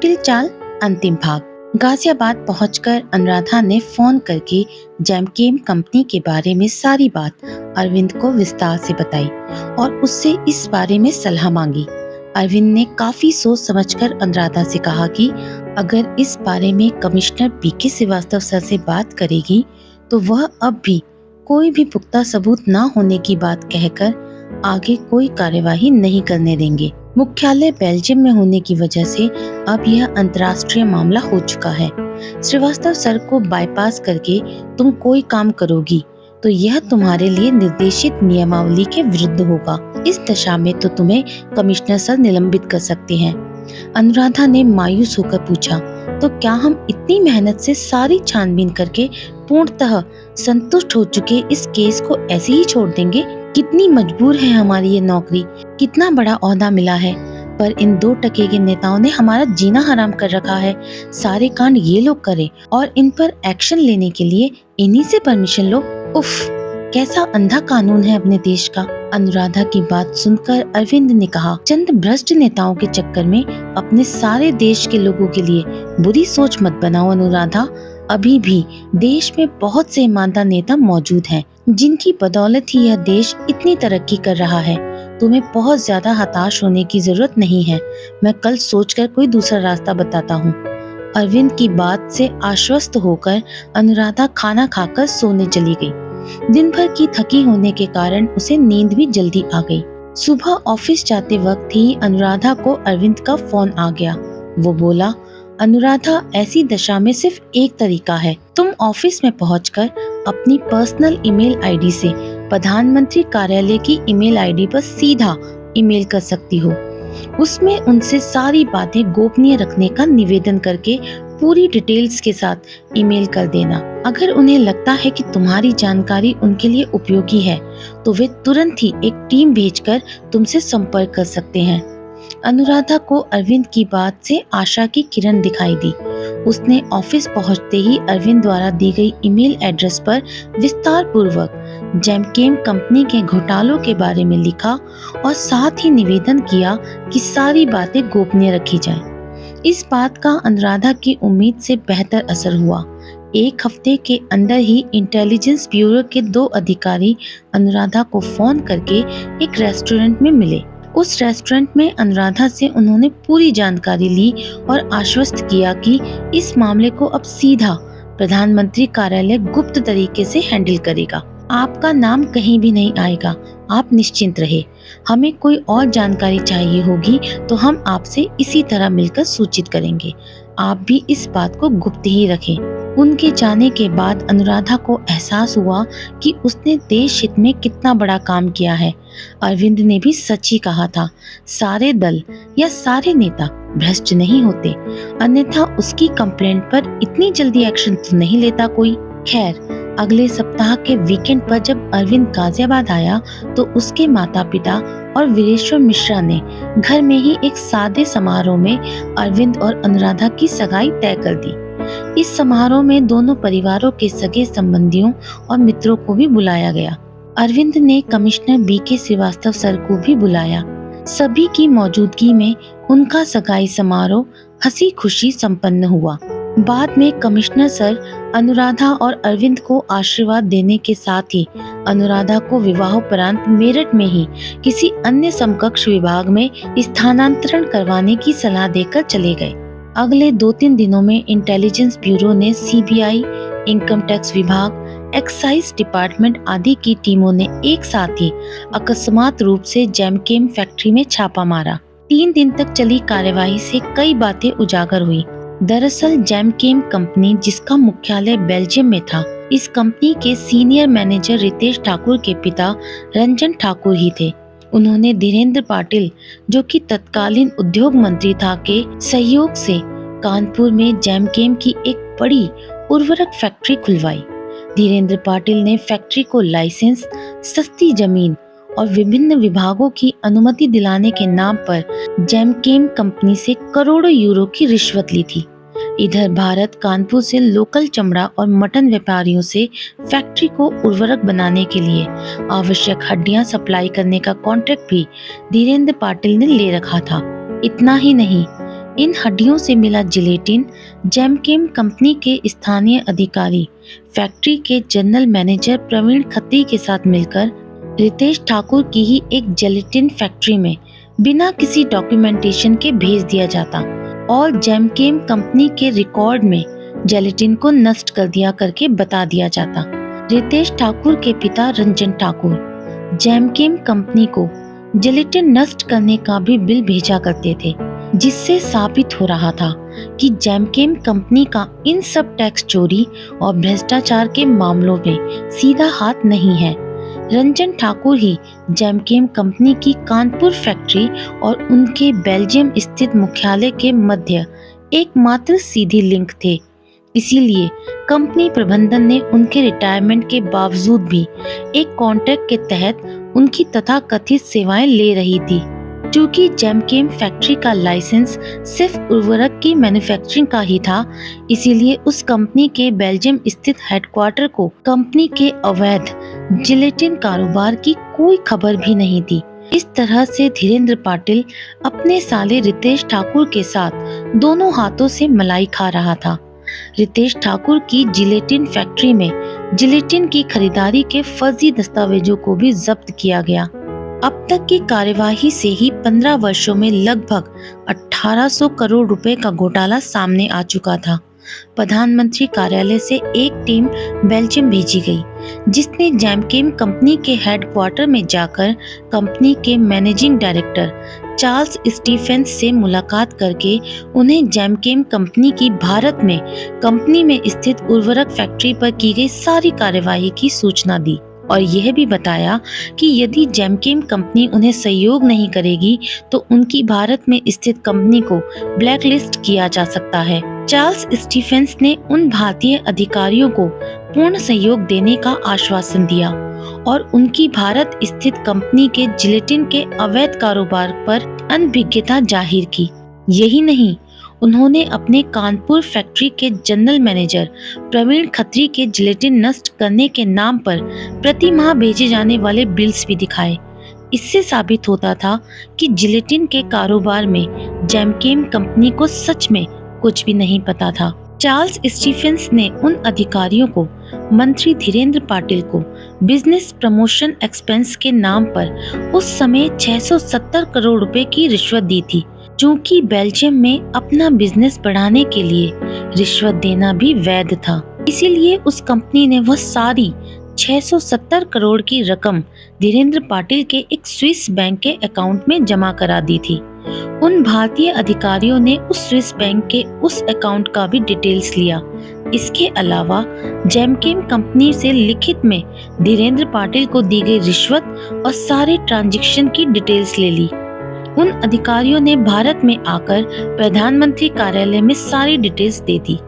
कुटिल चाल अंतिम भाग। गाजियाबाद पहुंचकर अनुराधा ने फोन करके जेमकेम कंपनी के बारे में सारी बात अरविंद को विस्तार से बताई और उससे इस बारे में सलाह मांगी। अरविंद ने काफी सोच समझकर अनुराधा से कहा कि अगर इस बारे में कमिश्नर बीके श्रीवास्तव सर से बात करेगी तो वह अब भी कोई भी पुख्ता सबूत न होने की बात कहकर आगे कोई कार्यवाही नहीं करने देंगे। मुख्यालय बेल्जियम में होने की वजह से अब यह अंतर्राष्ट्रीय मामला हो चुका है। श्रीवास्तव सर को बाईपास करके तुम कोई काम करोगी तो यह तुम्हारे लिए निर्देशित नियमावली के विरुद्ध होगा। इस दशा में तो तुम्हें कमिश्नर सर निलंबित कर सकते हैं। अनुराधा ने मायूस होकर पूछा, तो क्या हम इतनी मेहनत से सारी छानबीन करके पूर्णतः संतुष्ट हो चुके इस केस को ऐसे ही छोड़ देंगे? कितनी मजबूर है हमारी ये नौकरी, कितना बड़ा ओहदा मिला है, पर इन 2 टके के नेताओं ने हमारा जीना हराम कर रखा है। सारे कांड ये लोग करे और इन पर एक्शन लेने के लिए इन्हीं से परमिशन लो। उफ, कैसा अंधा कानून है अपने देश का। अनुराधा की बात सुनकर अरविंद ने कहा, चंद भ्रष्ट नेताओं के चक्कर में अपने सारे देश के लोगों के लिए बुरी सोच मत बनाओ अनुराधा। अभी भी देश में बहुत से ईमानदार नेता मौजूद हैं, जिनकी बदौलत ही यह देश इतनी तरक्की कर रहा है। तुम्हें बहुत ज्यादा हताश होने की जरूरत नहीं है। मैं कल सोचकर कोई दूसरा रास्ता बताता हूँ। अरविंद की बात से आश्वस्त होकर अनुराधा खाना खाकर सोने चली गई। दिन भर की थकी होने के कारण उसे नींद भी जल्दी आ गई। सुबह ऑफिस जाते वक्त ही अनुराधा को अरविंद का फोन आ गया। वो बोला, अनुराधा, ऐसी दशा में सिर्फ एक तरीका है। तुम ऑफिस में पहुंचकर अपनी पर्सनल ईमेल आईडी से प्रधानमंत्री कार्यालय की ईमेल आईडी पर सीधा ईमेल कर सकती हो। उसमें उनसे सारी बातें गोपनीय रखने का निवेदन करके पूरी डिटेल्स के साथ ईमेल कर देना। अगर उन्हें लगता है कि तुम्हारी जानकारी उनके लिए उपयोगी है तो वे तुरंत ही एक टीम भेजकर तुमसे संपर्क कर सकते हैं। अनुराधा को अरविंद की बात से आशा की किरण दिखाई दी। उसने ऑफिस पहुंचते ही अरविंद द्वारा दी गई ईमेल एड्रेस पर विस्तार पूर्वक जेमकेम कंपनी के घोटालों के बारे में लिखा और साथ ही निवेदन किया कि सारी बातें गोपनीय रखी जाएं। इस बात का अनुराधा की उम्मीद से बेहतर असर हुआ। 1 हफ्ते के अंदर ही इंटेलिजेंस ब्यूरो के 2 अधिकारी अनुराधा को फोन करके एक रेस्टोरेंट में मिले। उस रेस्टोरेंट में अनुराधा से उन्होंने पूरी जानकारी ली और आश्वस्त किया कि इस मामले को अब सीधा प्रधानमंत्री कार्यालय गुप्त तरीके से हैंडल करेगा। आपका नाम कहीं भी नहीं आएगा, आप निश्चिंत रहे। हमें कोई और जानकारी चाहिए होगी तो हम आपसे इसी तरह मिलकर सूचित करेंगे। आप भी इस बात को गुप्त ही रखें। उनके जाने के बाद अनुराधा को एहसास हुआ कि उसने देश हित में कितना बड़ा काम किया है। अरविंद ने भी सच ही कहा था, सारे दल या सारे नेता भ्रष्ट नहीं होते, अन्यथा उसकी कंप्लेंट पर इतनी जल्दी एक्शन तो नहीं लेता कोई। खैर, अगले सप्ताह के वीकेंड पर जब अरविंद गाजियाबाद आया तो उसके माता पिता और वीरेश्वर मिश्रा ने घर में ही एक सादे समारोह में अरविंद और अनुराधा की सगाई तय कर दी। इस समारोह में दोनों परिवारों के सगे संबंधियों और मित्रों को भी बुलाया गया। अरविंद ने कमिश्नर बीके श्रीवास्तव सर को भी बुलाया। सभी की मौजूदगी में उनका सगाई समारोह हंसी खुशी संपन्न हुआ। बाद में कमिश्नर सर अनुराधा और अरविंद को आशीर्वाद देने के साथ ही अनुराधा को विवाहोपरांत मेरठ में ही किसी अन्य समकक्ष विभाग में स्थानांतरण करवाने की सलाह देकर चले गए। अगले 2-3 दिनों में इंटेलिजेंस ब्यूरो ने सीबीआई, इनकम टैक्स विभाग, एक्साइज डिपार्टमेंट आदि की टीमों ने एक साथ ही अकस्मात रूप से जेमकेम फैक्ट्री में छापा मारा। 3 दिन तक चली कार्यवाही से कई बातें उजागर हुई। दरअसल जेमकेम कंपनी, जिसका मुख्यालय बेल्जियम में था, इस कंपनी के सीनियर मैनेजर रितेश ठाकुर के पिता रंजन ठाकुर ही थे। उन्होंने धीरेन्द्र पाटिल, जो कि तत्कालीन उद्योग मंत्री था, के सहयोग से कानपुर में जेमकेम की एक बड़ी उर्वरक फैक्ट्री खुलवाई। धीरेन्द्र पाटिल ने फैक्ट्री को लाइसेंस, सस्ती जमीन और विभिन्न विभागों की अनुमति दिलाने के नाम पर जेमकेम कंपनी से करोड़ों यूरो की रिश्वत ली थी। इधर भारत कानपुर से लोकल चमड़ा और मटन व्यापारियों से फैक्ट्री को उर्वरक बनाने के लिए आवश्यक हड्डियां सप्लाई करने का कॉन्ट्रैक्ट भी धीरेन्द्र पाटिल ने ले रखा था। इतना ही नहीं, इन हड्डियों से मिला जिलेटिन जेमकेम कंपनी के स्थानीय अधिकारी फैक्ट्री के जनरल मैनेजर प्रवीण खत्री के साथ मिलकर रितेश ठाकुर की ही एक जिलेटिन फैक्ट्री में बिना किसी डॉक्यूमेंटेशन के भेज दिया जाता और जेमकेम कंपनी के रिकॉर्ड में जिलेटिन को नष्ट कर दिया करके बता दिया जाता। रितेश ठाकुर के पिता रंजन ठाकुर जेमकेम कंपनी को जिलेटिन नष्ट करने का भी बिल भेजा करते थे, जिससे साबित हो रहा था कि जेमकेम कंपनी का इन सब टैक्स चोरी और भ्रष्टाचार के मामलों में सीधा हाथ नहीं है। रंजन ठाकुर ही जेमकेम कंपनी की कानपुर फैक्ट्री और उनके बेल्जियम स्थित मुख्यालय के मध्य एकमात्र सीधी लिंक थे। इसीलिए कंपनी प्रबंधन ने उनके रिटायरमेंट के बावजूद भी एक कॉन्ट्रैक्ट के तहत उनकी तथाकथित सेवाएं ले रही थी। चूंकि जेमकेम फैक्ट्री का लाइसेंस सिर्फ उर्वरक की मैन्युफैक्चरिंग का ही था, इसीलिए उस कंपनी के बेल्जियम स्थित हेडक्वार्टर को कंपनी के अवैध जिलेटिन कारोबार की कोई खबर भी नहीं थी। इस तरह से धीरेन्द्र पाटिल अपने साले रितेश ठाकुर के साथ दोनों हाथों से मलाई खा रहा था। रितेश ठाकुर की जिलेटिन फैक्ट्री में जिलेटिन की खरीदारी के फर्जी दस्तावेजों को भी जब्त किया गया। अब तक की कार्यवाही से ही 15 वर्षों में लगभग 1800 करोड़ रुपए का घोटाला सामने आ चुका था। प्रधानमंत्री कार्यालय से एक टीम बेल्जियम भेजी गई, जिसने जेमकेम कंपनी के हेडक्वार्टर में जाकर कंपनी के मैनेजिंग डायरेक्टर चार्ल्स स्टीफेंस से मुलाकात करके उन्हें जेमकेम कंपनी की भारत में कंपनी में स्थित उर्वरक फैक्ट्री पर की गई सारी कार्यवाही की सूचना दी और यह भी बताया कि यदि जेमकेम कंपनी उन्हें सहयोग नहीं करेगी तो उनकी भारत में स्थित कंपनी को ब्लैकलिस्ट किया जा सकता है। चार्ल्स स्टीफेंस ने उन भारतीय अधिकारियों को पूर्ण सहयोग देने का आश्वासन दिया और उनकी भारत स्थित कंपनी के जिलेटिन के अवैध कारोबार पर अनभिज्ञता जाहिर की। यही नहीं, उन्होंने अपने कानपुर फैक्ट्री के जनरल मैनेजर प्रवीण खत्री के जिलेटिन नष्ट करने के नाम पर प्रति माह भेजे जाने वाले बिल्स भी दिखाए। इससे साबित होता था कि जिलेटिन के कारोबार में जेमकेम कंपनी को सच में कुछ भी नहीं पता था। चार्ल्स स्टीफेंस ने उन अधिकारियों को मंत्री धीरेन्द्र पाटिल को बिजनेस प्रमोशन एक्सपेंस के नाम पर उस समय 670 करोड़ रुपए की रिश्वत दी थी। चूंकि बेल्जियम में अपना बिजनेस बढ़ाने के लिए रिश्वत देना भी वैध था, इसीलिए उस कंपनी ने वह सारी 670 करोड़ की रकम धीरेन्द्र पाटिल के एक स्विस बैंक के अकाउंट में जमा करा दी थी। उन भारतीय अधिकारियों ने उस स्विस बैंक के उस अकाउंट का भी डिटेल्स लिया। इसके अलावा जेमकेम कंपनी से लिखित में धीरेन्द्र पाटिल को दी गई रिश्वत और सारे ट्रांजैक्शन की डिटेल्स ले ली। उन अधिकारियों ने भारत में आकर प्रधानमंत्री कार्यालय में सारी डिटेल्स दे दी।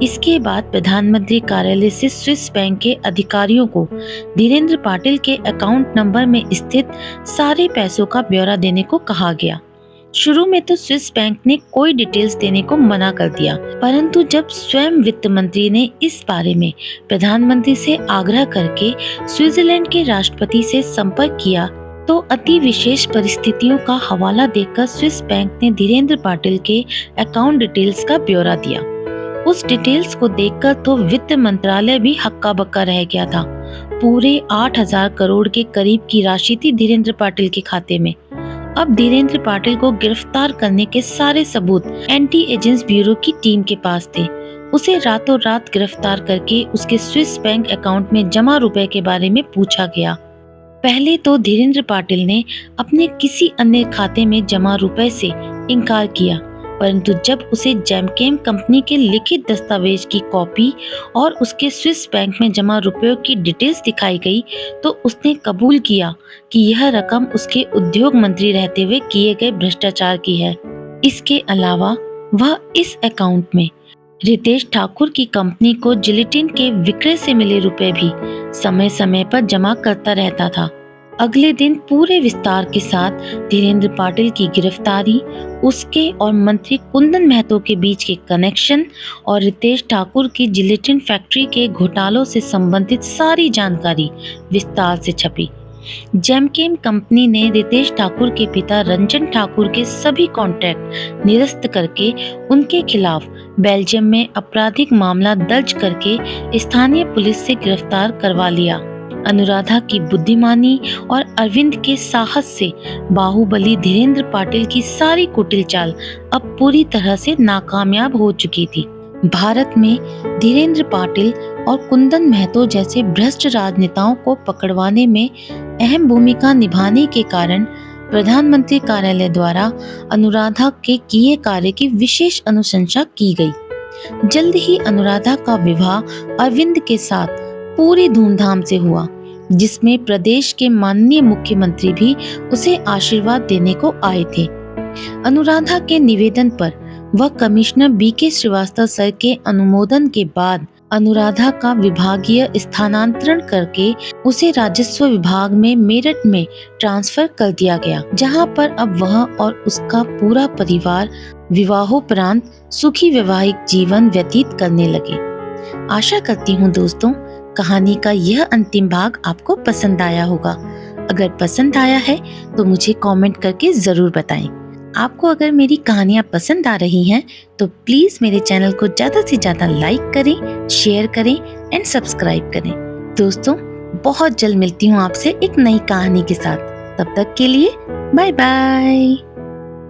इसके बाद प्रधानमंत्री कार्यालय से स्विस बैंक के अधिकारियों को धीरेन्द्र पाटिल के अकाउंट नंबर में स्थित सारे पैसों का ब्यौरा देने को कहा गया। शुरू में तो स्विस बैंक ने कोई डिटेल्स देने को मना कर दिया, परंतु जब स्वयं वित्त मंत्री ने इस बारे में प्रधानमंत्री से आग्रह करके स्विट्जरलैंड के राष्ट्रपति से संपर्क किया तो अति विशेष परिस्थितियों का हवाला देकर स्विस बैंक ने धीरेन्द्र पाटिल के अकाउंट डिटेल्स का ब्यौरा दिया। उस डिटेल्स को देखकर तो वित्त मंत्रालय भी हक्का बक्का रह गया था। पूरे 8000 करोड़ के करीब की राशि थी धीरेन्द्र पाटिल के खाते में। अब धीरेन्द्र पाटिल को गिरफ्तार करने के सारे सबूत एंटी एजेंट्स ब्यूरो की टीम के पास थे। उसे रातों रात गिरफ्तार करके उसके स्विस बैंक अकाउंट में जमा रुपए के बारे में पूछा गया। पहले तो धीरेन्द्र पाटिल ने अपने किसी अन्य खाते में जमा रुपए से इनकार किया, परंतु जब उसे जेमकेम कंपनी के लिखित दस्तावेज की कॉपी और उसके स्विस बैंक में जमा रुपयों की डिटेल्स दिखाई गई तो उसने कबूल किया कि यह रकम उसके उद्योग मंत्री रहते हुए किए गए भ्रष्टाचार की है। इसके अलावा वह इस अकाउंट में रितेश ठाकुर की कंपनी को जिलेटिन के विक्रय से मिले रुपए भी समय समय पर जमा करता रहता था। अगले दिन पूरे विस्तार के साथ धीरेन्द्र पाटिल की गिरफ्तारी, उसके और मंत्री कुंदन महतो के बीच के कनेक्शन और रितेश ठाकुर की जिलेटिन फैक्ट्री के घोटालों से संबंधित सारी जानकारी विस्तार से छपी। जेमकेम कंपनी ने रितेश ठाकुर के पिता रंजन ठाकुर के सभी कॉन्ट्रैक्ट निरस्त करके उनके खिलाफ बेल्जियम में आपराधिक मामला दर्ज करके स्थानीय पुलिस से गिरफ्तार करवा लिया। अनुराधा की बुद्धिमानी और अरविंद के साहस से बाहुबली धीरेन्द्र पाटिल की सारी कुटिल चाल अब पूरी तरह से नाकामयाब हो चुकी थी। भारत में धीरेन्द्र पाटिल और कुंदन महतो जैसे भ्रष्ट राजनेताओं को पकड़वाने में अहम भूमिका निभाने के कारण प्रधानमंत्री कार्यालय द्वारा अनुराधा के किए कार्य की विशेष अनुशंसा की गई। जल्द ही अनुराधा का विवाह अरविंद के साथ पूरी धूमधाम से हुआ, जिसमें प्रदेश के माननीय मुख्यमंत्री भी उसे आशीर्वाद देने को आए थे। अनुराधा के निवेदन पर वह कमिश्नर बीके श्रीवास्तव सर के अनुमोदन के बाद अनुराधा का विभागीय स्थानांतरण करके उसे राजस्व विभाग में मेरठ में ट्रांसफर कर दिया गया, जहां पर अब वह और उसका पूरा परिवार विवाहोपरांत सुखी वैवाहिक जीवन व्यतीत करने लगे। आशा करती हूँ दोस्तों, कहानी का यह अंतिम भाग आपको पसंद आया होगा। अगर पसंद आया है तो मुझे कमेंट करके जरूर बताएं। आपको अगर मेरी कहानियाँ पसंद आ रही हैं तो प्लीज मेरे चैनल को ज्यादा से ज्यादा लाइक करें, शेयर करें एंड सब्सक्राइब करें। दोस्तों, बहुत जल्द मिलती हूँ आपसे एक नई कहानी के साथ। तब तक के लिए बाय बाय।